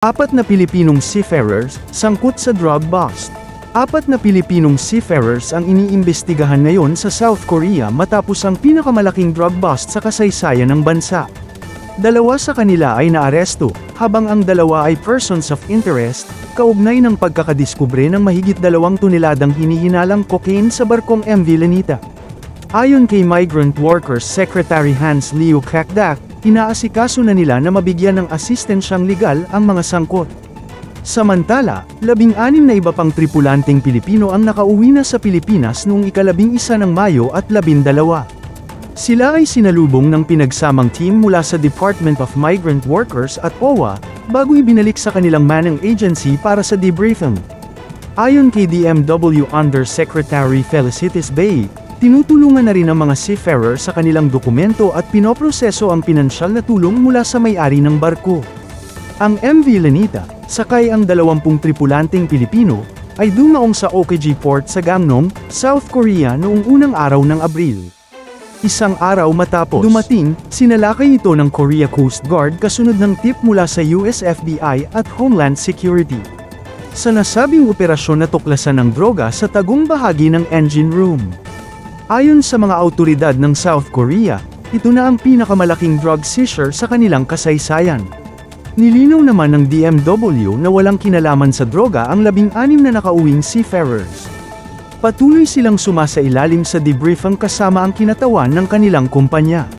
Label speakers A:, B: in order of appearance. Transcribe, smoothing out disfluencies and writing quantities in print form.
A: 4 na Pilipinong seafarers, sangkot sa drug bust. 4 na Pilipinong seafarers ang iniimbestigahan ngayon sa South Korea matapos ang pinakamalaking drug bust sa kasaysayan ng bansa. 2 sa kanila ay naaresto, habang ang 2 ay persons of interest, kaugnay ng pagkakadiskubre ng mahigit 2 toneladang hinihinalang cocaine sa barkong MV Lenita. Ayon kay Migrant Workers Secretary Hans Leo Kakdak, inaasikaso na nila na mabigyan ng asistensyang legal ang mga sangkot. Samantala, 16 na iba pang tripulanteng Pilipino ang nakauwi na sa Pilipinas noong ika-11 ng Mayo at 12. Sila ay sinalubong ng pinagsamang team mula sa Department of Migrant Workers at OWA, bago ibinalik sa kanilang manang agency para sa debriefing. Ayon kay DMW Undersecretary Felicitas Bay, tinutulungan na rin ang mga seafarer sa kanilang dokumento at pinoproseso ang pinansyal na tulong mula sa may-ari ng barko. Ang MV Lenita, sakay ang 20 tripulanteng Pilipino, ay dumaong sa Okji Port sa Gangneung, South Korea noong unang araw ng Abril. Isang araw matapos dumating, sinalakay ito ng Korea Coast Guard kasunod ng tip mula sa US FBI at Homeland Security. Sa nasabing operasyon natuklasan ng droga sa tagong bahagi ng engine room. Ayon sa mga awtoridad ng South Korea, ito na ang pinakamalaking drug seizure sa kanilang kasaysayan. Nilinaw naman ng DMW na walang kinalaman sa droga ang 16 na nakauwing seafarers. Patuloy silang sumasailalim sa debriefing kasama ang kinatawan ng kanilang kumpanya.